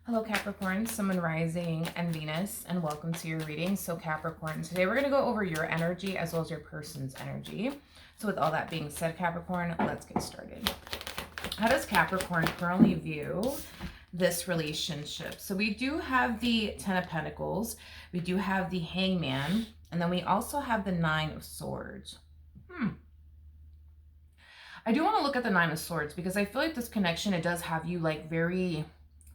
Hello Capricorn, Sun, Moon, Rising, and Venus, and welcome to your reading. So Capricorn, today we're going to go over your energy as well as your person's energy. So with all that being said, Capricorn, let's get started. How does Capricorn currently view this relationship? So we do have the Ten of Pentacles, we do have the Hangman, and then we also have the Nine of Swords. I do want to look at the Nine of Swords because I feel like this connection, it does have you like very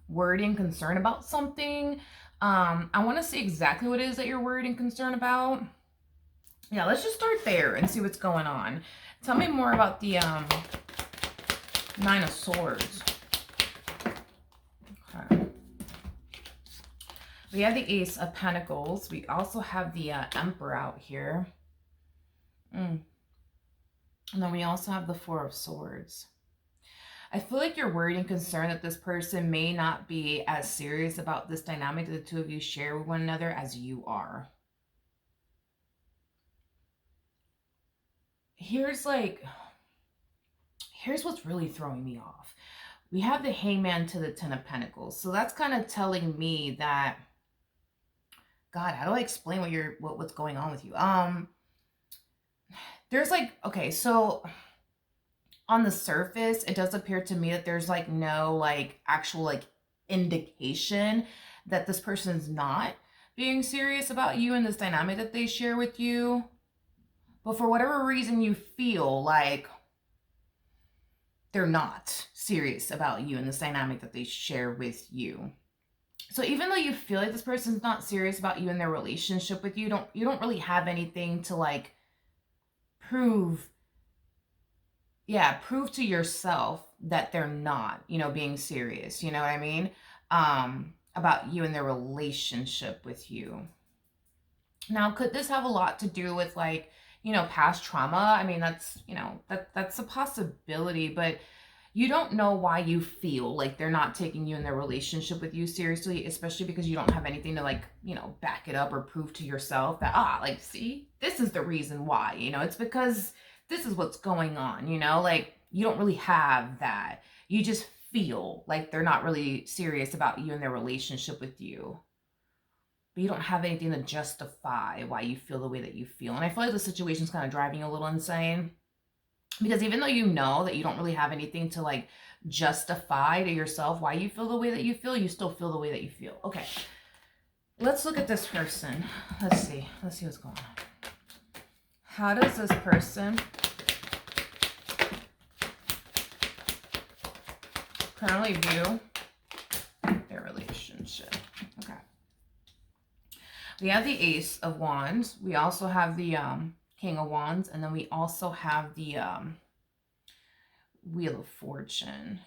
worried and concerned about something. I want to see exactly what it is that you're worried and concerned about. Yeah, let's just start there and see what's going on. Tell me more about the Nine of Swords. Okay. We have the Ace of Pentacles. We also have the Emperor out here. And then we also have the Four of Swords. I feel like you're worried and concerned that this person may not be as serious about this dynamic that the two of you share with one another as you are. Here's what's really throwing me off. We have the Hangman to the Ten of Pentacles. So that's kind of telling me that, God, how do I explain what's going on with you? There's like, okay, so on the surface, it does appear to me that there's like no like actual like indication that this person's not being serious about you and this dynamic that they share with you. But for whatever reason, you feel like they're not serious about you and this dynamic that they share with you. So even though you feel like this person's not serious about you and their relationship with you, you don't really have anything to like prove to yourself that they're not, being serious, you know what I mean? About you and their relationship with you. Now, could this have a lot to do with like, past trauma? I mean, that's a possibility, but you don't know why you feel like they're not taking you and their relationship with you seriously, especially because you don't have anything to like, back it up or prove to yourself that, see, this is the reason why, it's because this is what's going on, like you don't really have that. You just feel like they're not really serious about you and their relationship with you. But you don't have anything to justify why you feel the way that you feel. And I feel like the situation's kind of driving you a little insane. Because even though you know that you don't really have anything to like justify to yourself why you feel the way that you feel, you still feel the way that you feel. Okay. Let's look at this person. Let's see what's going on. How does this person currently view their relationship? Okay. We have the Ace of Wands. We also have the King of Wands. And then we also have the Wheel of Fortune.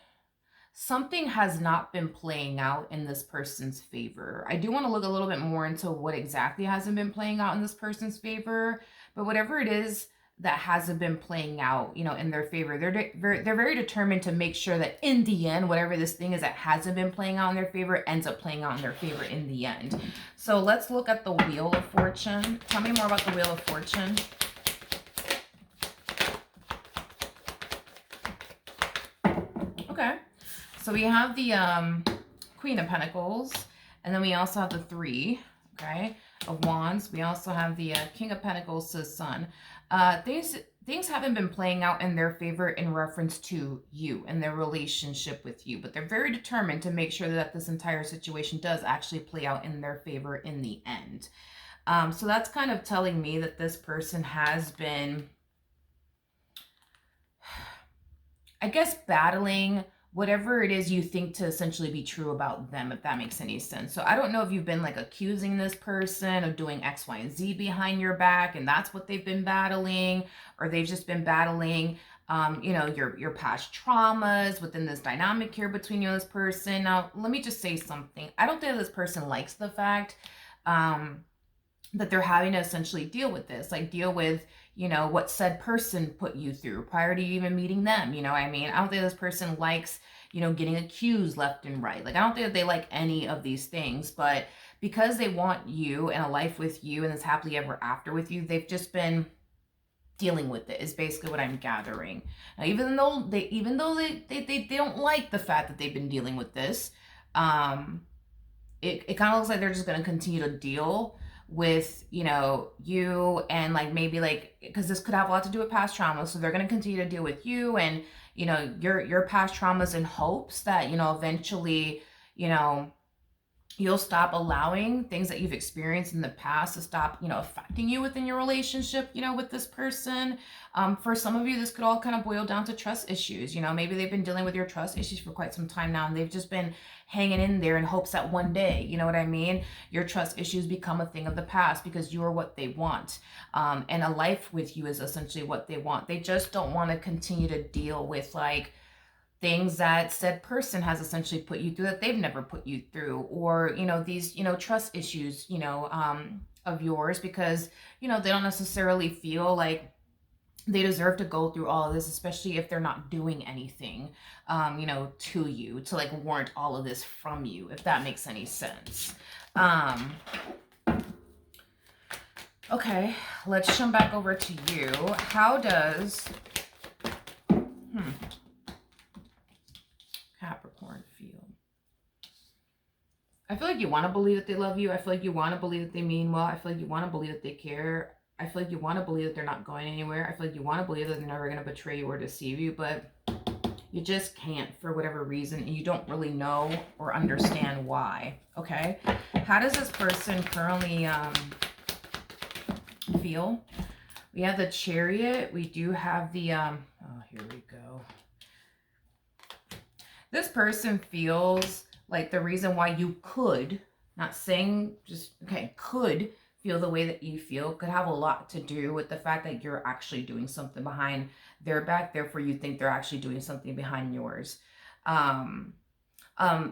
Something has not been playing out in this person's favor. I do want to look a little bit more into what exactly hasn't been playing out in this person's favor. But whatever it is that hasn't been playing out, in their favor, they're very determined to make sure that in the end, whatever this thing is that hasn't been playing out in their favor ends up playing out in their favor in the end. So let's look at the Wheel of Fortune. Tell me more about the Wheel of Fortune. Okay. So we have the Queen of Pentacles, and then we also have the Three, okay, of Wands. We also have the King of Pentacles to the Sun. Things haven't been playing out in their favor in reference to you and their relationship with you, but they're very determined to make sure that this entire situation does actually play out in their favor in the end. So that's kind of telling me that this person has been, I guess, battling whatever it is you think to essentially be true about them, if that makes any sense. So I don't know if you've been like accusing this person of doing X, Y, and Z behind your back, and that's what they've been battling, or they've just been battling, your past traumas within this dynamic here between you and this person. Now, let me just say something. I don't think this person likes the fact that they're having to essentially deal with this, like deal with, what said person put you through prior to you even meeting them. You know what I mean? I don't think this person likes, getting accused left and right. Like, I don't think that they like any of these things, but because they want you and a life with you and this happily ever after with you, they've just been dealing with it, is basically what I'm gathering. Now, even though they don't like the fact that they've been dealing with this, it kind of looks like they're just going to continue to deal with, you know, you, and like maybe like, because this could have a lot to do with past trauma, so they're going to continue to deal with you and, you know, your past traumas, in hopes that, you know, eventually, you know, you'll stop allowing things that you've experienced in the past to stop, you know, affecting you within your relationship, you know, with this person. For some of you, this could all kind of boil down to trust issues. You know, maybe they've been dealing with your trust issues for quite some time now, and they've just been hanging in there in hopes that one day, you know what I mean, your trust issues become a thing of the past because you are what they want. And a life with you is essentially what they want. They just don't want to continue to deal with like things that said person has essentially put you through that they've never put you through, or, you know, these, you know, trust issues, you know, of yours, because, you know, they don't necessarily feel like they deserve to go through all of this, especially if they're not doing anything, you know, to you to like warrant all of this from you, if that makes any sense. Okay, let's jump back over to you. How does Capricorn feel? I feel like you want to believe that they love you. I feel like you want to believe that they mean well. I feel like you want to believe that they care. I feel like you want to believe that they're not going anywhere. I feel like you want to believe that they're never going to betray you or deceive you, but you just can't for whatever reason, and you don't really know or understand why. Okay, how does this person currently feel? We have the Chariot. We do have the oh, here we go. This person feels like the reason why you could, not saying just, okay, could feel the way that you feel could have a lot to do with the fact that you're actually doing something behind their back. Therefore, you think they're actually doing something behind yours.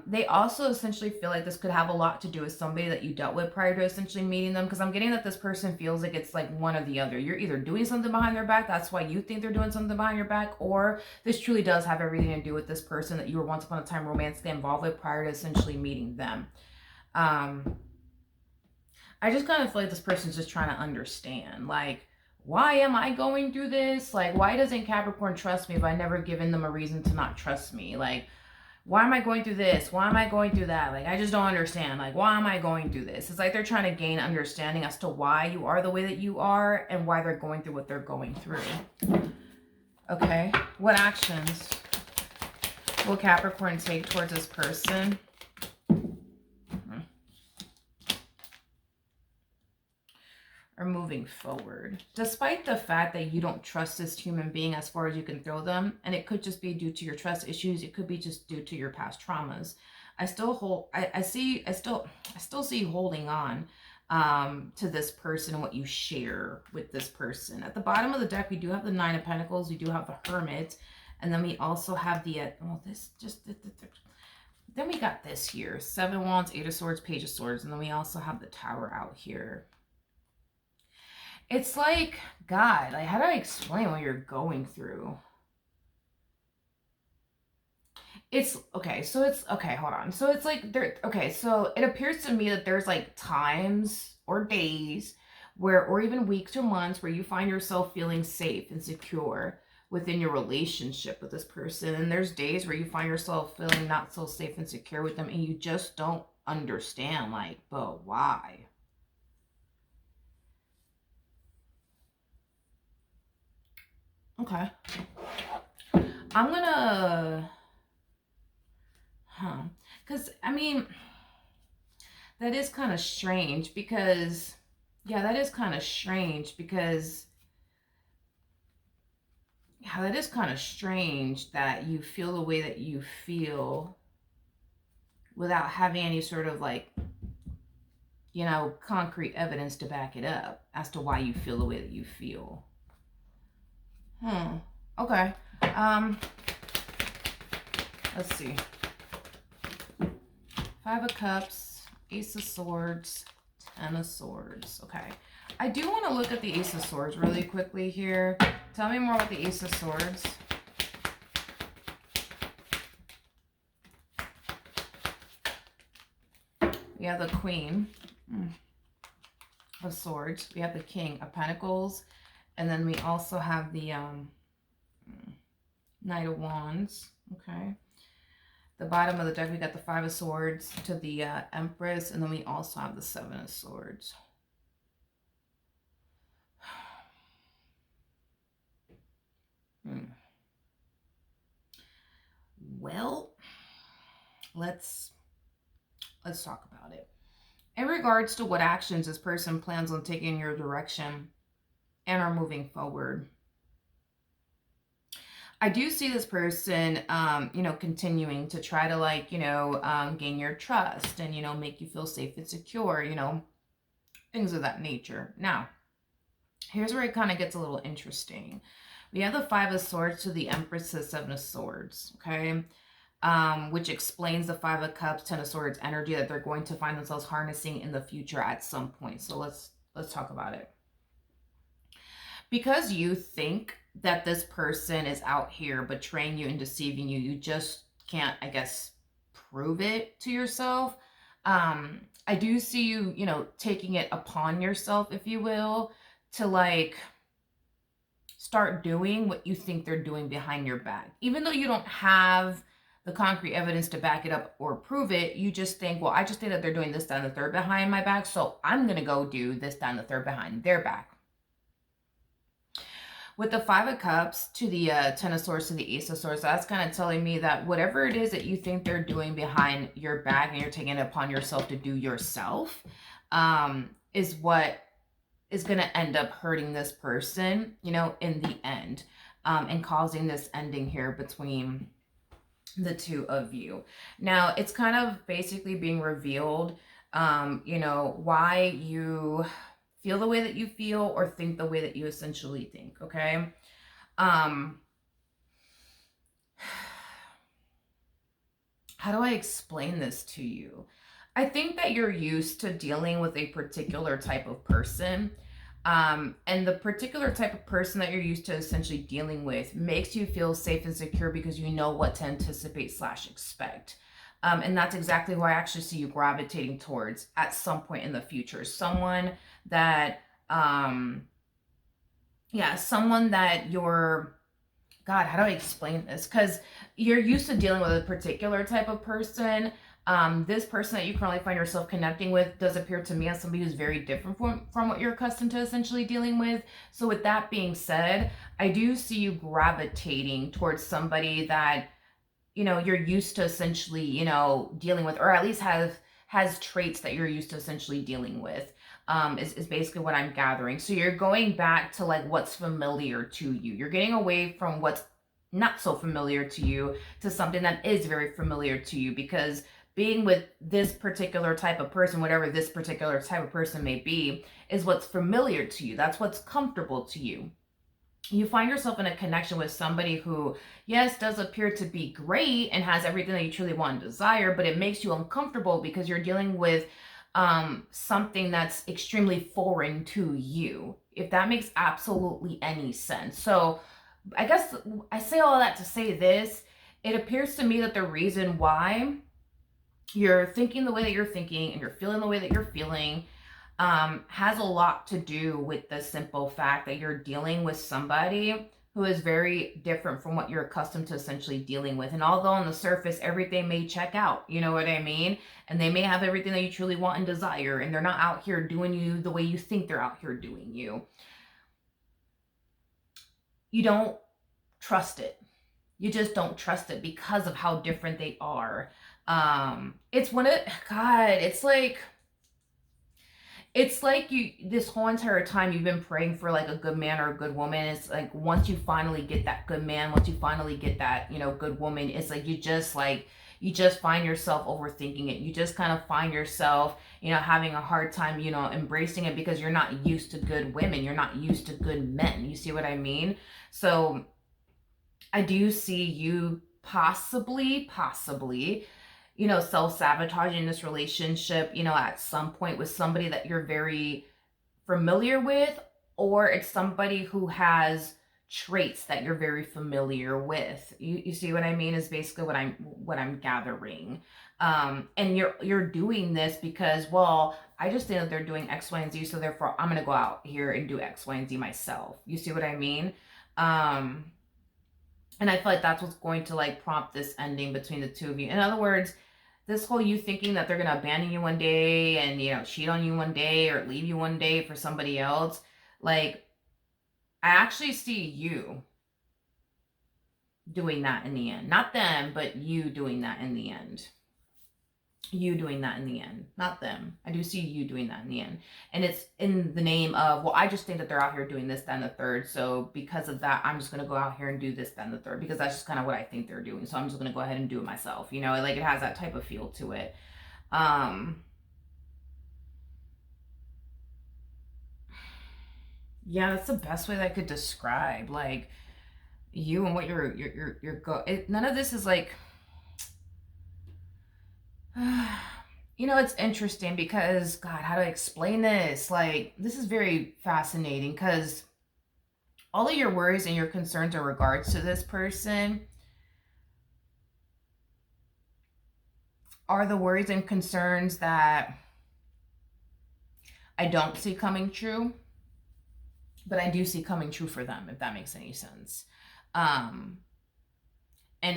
They also essentially feel like this could have a lot to do with somebody that you dealt with prior to essentially meeting them, because I'm getting that this person feels like it's like one or the other. You're either doing something behind their back, that's why you think they're doing something behind your back, or this truly does have everything to do with this person that you were once upon a time romantically involved with prior to essentially meeting them. I just kind of feel like this person's just trying to understand, like, why am I going through this? Like, why doesn't Capricorn trust me if I never given them a reason to not trust me? Like, why am I going through this? Why am I going through that? Like, I just don't understand. Like, why am I going through this? It's like they're trying to gain understanding as to why you are the way that you are and why they're going through what they're going through. Okay, what actions will Capricorn take towards this person? Or moving forward, despite the fact that you don't trust this human being as far as you can throw them, and it could just be due to your trust issues, it could be just due to your past traumas. I still see you holding on to this person and what you share with this person. At the bottom of the deck, we do have the Nine of Pentacles, we do have the Hermit, and then we also have the then we got this here, Seven of Wands, Eight of Swords, Page of Swords, and then we also have the Tower out here. It's like, God, like, how do I explain what you're going through? It's, okay, so it's, okay, hold on. So it's like, okay, so it appears to me that there's like times or days where, or even weeks or months where you find yourself feeling safe and secure within your relationship with this person. And there's days where you find yourself feeling not so safe and secure with them, and you just don't understand, like, but why? Okay. I'm gonna, because, I mean, that is kind of strange because, yeah, that is kind of strange because, yeah, that is kind of strange that you feel the way that you feel without having any sort of, like, you know, concrete evidence to back it up as to why you feel the way that you feel. Okay. Let's see. Five of Cups, Ace of Swords, Ten of Swords. Okay. I do want to look at the Ace of Swords really quickly here. Tell me more about the Ace of Swords. We have the Queen of Swords. We have the King of Pentacles. And then we also have the Knight of Wands. Okay. The bottom of the deck, we got the Five of Swords to the Empress, and then we also have the Seven of Swords. Well, let's talk about it. In regards to what actions this person plans on taking in your direction and are moving forward, I do see this person, continuing to try to gain your trust and, make you feel safe and secure, things of that nature. Now, here's where it kind of gets a little interesting. We have the Five of Swords to the Empress, the Seven of Swords, okay? Which explains the Five of Cups, Ten of Swords energy that they're going to find themselves harnessing in the future at some point. So let's talk about it. Because you think that this person is out here betraying you and deceiving you, you just can't, I guess, prove it to yourself. I do see you, taking it upon yourself, if you will, to start doing what you think they're doing behind your back. Even though you don't have the concrete evidence to back it up or prove it, you just think, well, I just think that they're doing this, that, and the third behind my back, so I'm going to go do this, that, and the third behind their back. With the Five of Cups to the Ten of Swords to the Ace of Swords, that's kind of telling me that whatever it is that you think they're doing behind your back and you're taking it upon yourself to do yourself, is what is going to end up hurting this person, in the end, and causing this ending here between the two of you. Now, it's kind of basically being revealed, why you feel the way that you feel or think the way that you essentially think, okay? How do I explain this to you? I think that you're used to dealing with a particular type of person. And the particular type of person that you're used to essentially dealing with makes you feel safe and secure because you know what to anticipate / expect. And that's exactly who I actually see you gravitating towards at some point in the future. Someone that, someone that you're, God, how do I explain this? Because you're used to dealing with a particular type of person. This person that you currently find yourself connecting with does appear to me as somebody who's very different from what you're accustomed to essentially dealing with. So with that being said, I do see you gravitating towards somebody that, you're used to essentially, dealing with, or at least has traits that you're used to essentially dealing with, is basically what I'm gathering. So you're going back to what's familiar to you. You're getting away from what's not so familiar to you to something that is very familiar to you, because being with this particular type of person, whatever this particular type of person may be, is what's familiar to you. That's what's comfortable to you. You find yourself in a connection with somebody who, yes, does appear to be great and has everything that you truly want and desire, but it makes you uncomfortable because you're dealing with something that's extremely foreign to you, if that makes absolutely any sense. So I guess I say all that to say this. It appears to me that the reason why you're thinking the way that you're thinking and you're feeling the way that you're feeling has a lot to do with the simple fact that you're dealing with somebody who is very different from what you're accustomed to essentially dealing with. And although on the surface, everything may check out, you know what I mean? And they may have everything that you truly want and desire, and they're not out here doing you the way you think they're out here doing you. You don't trust it. You just don't trust it because of how different they are. It's like you, this whole entire time you've been praying for a good man or a good woman. It's like once you finally get that good man, once you finally get that, good woman, it's you just find yourself overthinking it. You just kind of find yourself, having a hard time, embracing it because you're not used to good women. You're not used to good men. You see what I mean? So I do see you possibly, self-sabotaging this relationship, at some point with somebody that you're very familiar with, or it's somebody who has traits that you're very familiar with. You see what I mean? Is basically what I'm gathering. And you're doing this because, well, I just think that they're doing X, Y, and Z, so therefore I'm gonna go out here and do X, Y, and Z myself. You see what I mean? And I feel like that's what's going to like prompt this ending between the two of you. In other words, this whole you thinking that they're going to abandon you one day and, you know, cheat on you one day or leave you one day for somebody else. Like, I actually see you doing that in the end. Not them, but you doing that in the end. You doing that in the end, not them. I do see you doing that in the end. And it's in the name of, well, I just think that they're out here doing this, then the third. So because of that, I'm just going to go out here and do this, then the third, because that's just kind of what I think they're doing. So I'm just going to go ahead and do it myself. You know, like it has that type of feel to it. Yeah, that's the best way that I could describe like you and what none of this is like, you know, it's interesting because, God, how do I explain this? Like, this is very fascinating because all of your worries and your concerns in regards to this person are the worries and concerns that I don't see coming true, but I do see coming true for them, if that makes any sense. And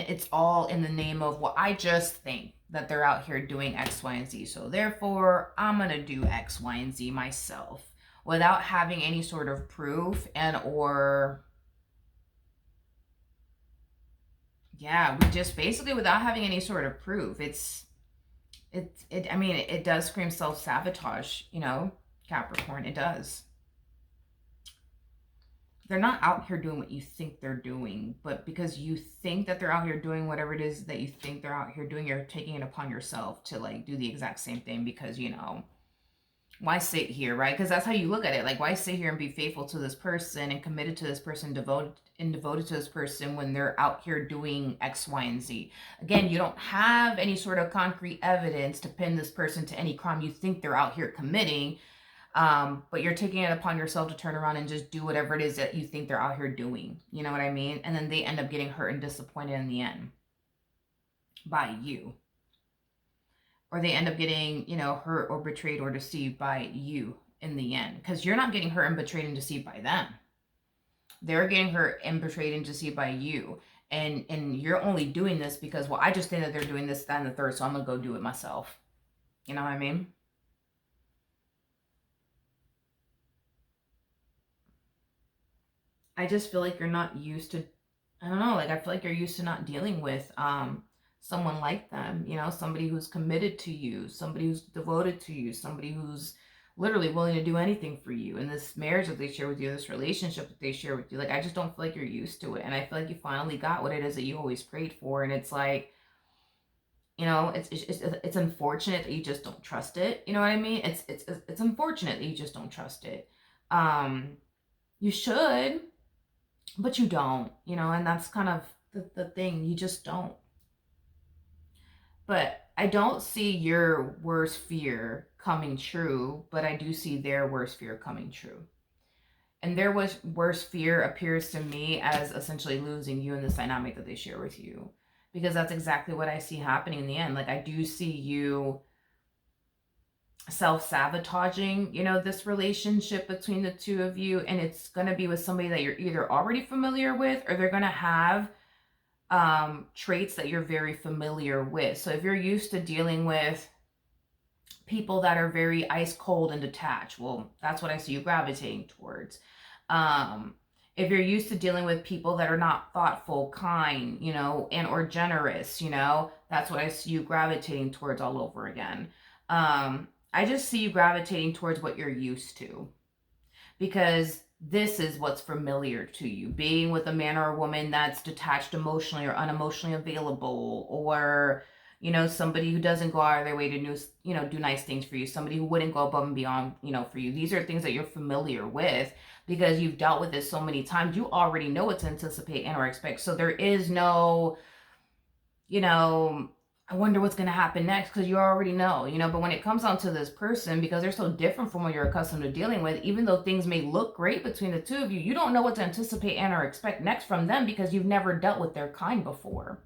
it's all in the name of, well, I just think that they're out here doing X, Y, and Z. So therefore, I'm going to do X, Y, and Z myself without having any sort of proof and or, yeah, we just basically without having any sort of proof. I mean, it does scream self-sabotage, you know, Capricorn, it does. They're not out here doing what you think they're doing, but because you think that they're out here doing whatever it is that you think they're out here doing, you're taking it upon yourself to like do the exact same thing because, you know, why sit here, right? Because that's how you look at it. Like, why sit here and be faithful to this person and committed to this person, devoted to this person when they're out here doing X, Y, and Z? Again, you don't have any sort of concrete evidence to pin this person to any crime you think they're out here committing. But you're taking it upon yourself to turn around and just do whatever it is that you think they're out here doing. You know what I mean? And then they end up getting hurt and disappointed in the end by you. Or they end up getting, you know, hurt or betrayed or deceived by you in the end. Because you're not getting hurt and betrayed and deceived by them. They're getting hurt and betrayed and deceived by you. And you're only doing this because, well, I just think that they're doing this, that, and the third, so I'm going to go do it myself. You know what I mean? I just feel like you're not used to, I don't know, like I feel like you're used to not dealing with someone like them, you know, somebody who's committed to you, somebody who's devoted to you, somebody who's literally willing to do anything for you. And this marriage that they share with you, this relationship that they share with you, like I just don't feel like you're used to it. And I feel like you finally got what it is that you always prayed for. And it's like, you know, it's unfortunate that you just don't trust it. You know what I mean? It's unfortunate that you just don't trust it. You should, but you don't, you know, and that's kind of the thing. You just don't. But I don't see your worst fear coming true, but I do see their worst fear coming true. And their worst fear appears to me as essentially losing you in this dynamic that they share with you. Because that's exactly what I see happening in the end. Like, I do see you self-sabotaging, you know, this relationship between the two of you. And it's going to be with somebody that you're either already familiar with, or they're going to have traits that you're very familiar with. So if you're used to dealing with people that are very ice cold and detached, well, that's what I see you gravitating towards. If you're used to dealing with people that are not thoughtful, kind, you know, and or generous, you know, that's what I see you gravitating towards all over again. I just see you gravitating towards what you're used to, because this is what's familiar to you. Being with a man or a woman that's detached emotionally or unemotionally available, or, you know, somebody who doesn't go out of their way to do nice things for you, somebody who wouldn't go above and beyond, you know, for you. These are things that you're familiar with because you've dealt with this so many times. You already know what to anticipate and or expect. So there is no, you know, I wonder what's going to happen next, because you already know, you know. But when it comes down to this person, because they're so different from what you're accustomed to dealing with, even though things may look great between the two of you, you don't know what to anticipate and or expect next from them because you've never dealt with their kind before.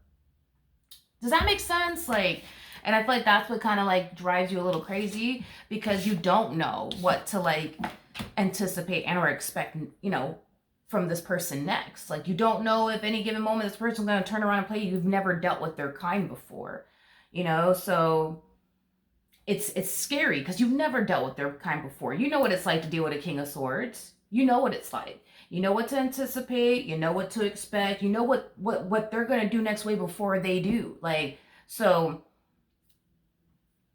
Does that make sense? Like, and I feel like that's what kind of like drives you a little crazy, because you don't know what to like anticipate and or expect, you know, from this person next. Like, you don't know if any given moment this person's going to turn around and play you. You've never dealt with their kind before, you know? So it's scary because you've never dealt with their kind before. You know what it's like to deal with a King of Swords. You know what it's like. You know what to anticipate. You know what to expect. You know what they're going to do next way before they do. Like, so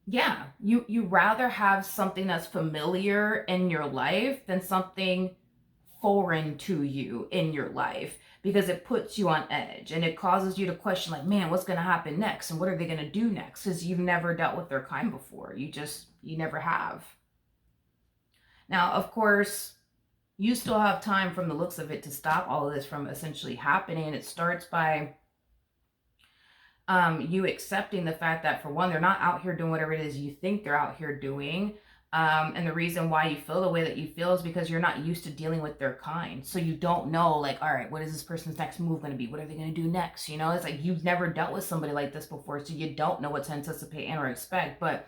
yeah, you rather have something that's familiar in your life than something foreign to you in your life, because it puts you on edge and it causes you to question, like, man, what's going to happen next and what are they going to do next, because you've never dealt with their kind before. You never have. Now, of course, you still have time from the looks of it to stop all of this from essentially happening. It starts by you accepting the fact that, for one, they're not out here doing whatever it is you think they're out here doing. And the reason why you feel the way that you feel is because you're not used to dealing with their kind. So you don't know, like, all right, what is this person's next move going to be? What are they going to do next? You know, it's like you've never dealt with somebody like this before, so you don't know what to anticipate and or expect. But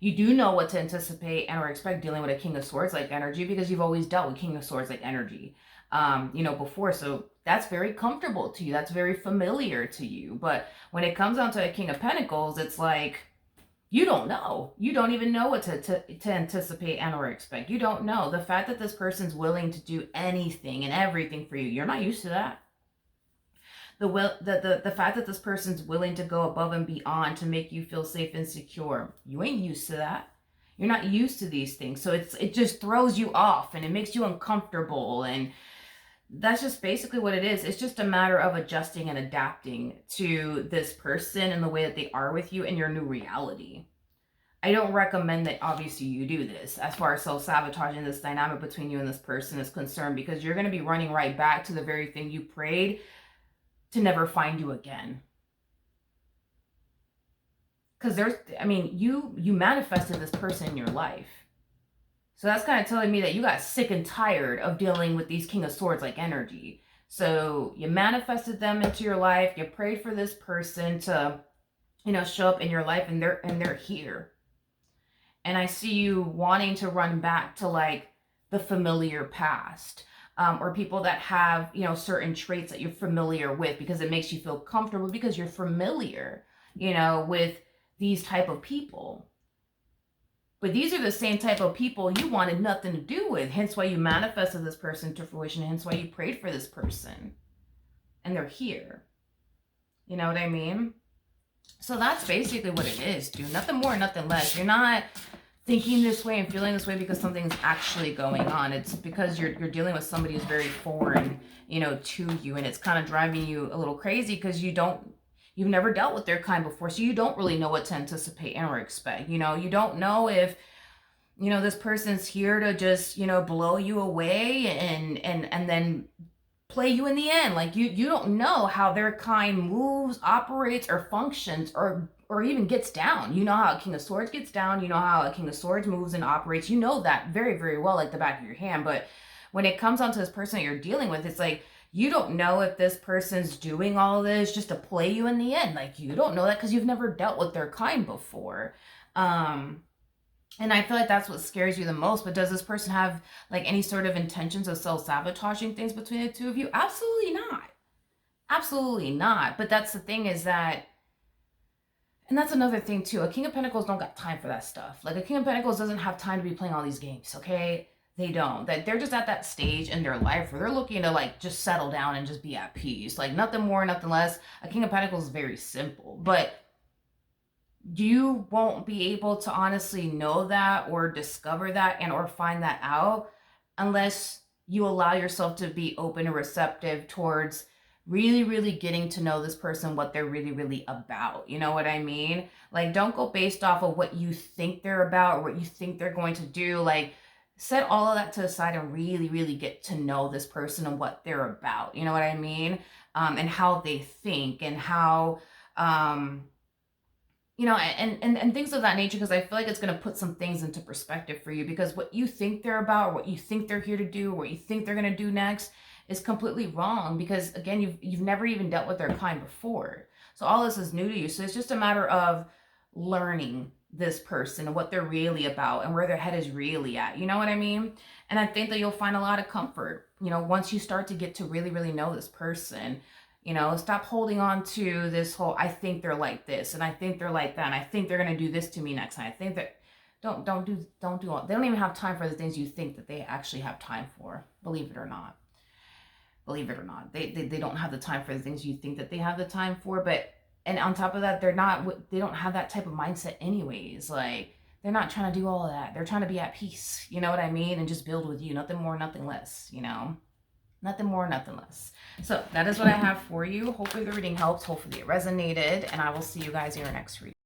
you do know what to anticipate and or expect dealing with a King of Swords like energy, because you've always dealt with King of Swords like energy, before. So that's very comfortable to you. That's very familiar to you. But when it comes down to a King of Pentacles, it's like, you don't know. You don't even know what to anticipate and or expect. You don't know. The fact that this person's willing to do anything and everything for you, you're not used to that. The fact that this person's willing to go above and beyond to make you feel safe and secure, you ain't used to that. You're not used to these things. So it just throws you off and it makes you uncomfortable, and that's just basically what it is. It's just a matter of adjusting and adapting to this person and the way that they are with you in your new reality. I don't recommend that obviously you do this as far as self-sabotaging this dynamic between you and this person is concerned, because you're going to be running right back to the very thing you prayed to never find you again. Because you manifested this person in your life. So that's kind of telling me that you got sick and tired of dealing with these King of Swords like energy. So you manifested them into your life. You prayed for this person to, show up in your life, and they're here. And I see you wanting to run back to like the familiar past, or people that have, certain traits that you're familiar with, because it makes you feel comfortable because you're familiar, with these type of people. But these are the same type of people you wanted nothing to do with. Hence why you manifested this person to fruition. Hence why you prayed for this person. And they're here. You know what I mean? So that's basically what it is, dude. Nothing more, nothing less. You're not thinking this way and feeling this way because something's actually going on. It's because you're dealing with somebody who's very foreign, to you. And it's kind of driving you a little crazy because you've never dealt with their kind before, so you don't really know what to anticipate and or expect. You don't know if, this person's here to just, blow you away and then play you in the end. Like, you don't know how their kind moves, operates, or functions, or even gets down. You know how a King of Swords gets down. You know how a King of Swords moves and operates. You know that very, very well, like the back of your hand. But when it comes onto this person that you're dealing with, it's like, you don't know if this person's doing all this just to play you in the end. Like, you don't know that because you've never dealt with their kind before. And I feel like that's what scares you the most. But does this person have like any sort of intentions of self-sabotaging things between the two of you? Absolutely not. Absolutely not. But that's the thing, is that, and that's another thing too, a King of Pentacles don't got time for that stuff. Like, a King of Pentacles doesn't have time to be playing all these games, okay? They don't. That they're just at that stage in their life where they're looking to like just settle down and just be at peace. Like, nothing more, nothing less. A King of Pentacles is very simple, but you won't be able to honestly know that or discover that and or find that out unless you allow yourself to be open and receptive towards really, really getting to know this person, what they're really, really about. You know what I mean? Like, don't go based off of what you think they're about or what you think they're going to do. Like, set all of that to the side and really, really get to know this person and what they're about. You know what I mean? And how they think and how, and things of that nature, because I feel like it's going to put some things into perspective for you, because what you think they're about, or what you think they're here to do, or what you think they're going to do next is completely wrong, because again, you've never even dealt with their kind before. So all this is new to you. So it's just a matter of learning this person and what they're really about and where their head is really at. You know what I mean? And I think that you'll find a lot of comfort, you know, once you start to get to really, really know this person. You know, stop holding on to this whole, I think they're like this and I think they're like that and I think they're gonna do this to me next time. I think that don't do all, they don't even have time for the things you think that they actually have time for. Believe it or not. Believe it or not. They don't have the time for the things you think that they have the time for, but and on top of that, they don't have that type of mindset anyways. Like, they're not trying to do all of that. They're trying to be at peace, you know what I mean? And just build with you, nothing more, nothing less, you know? Nothing more, nothing less. So that is what I have for you. Hopefully the reading helps. Hopefully it resonated. And I will see you guys in your next reading.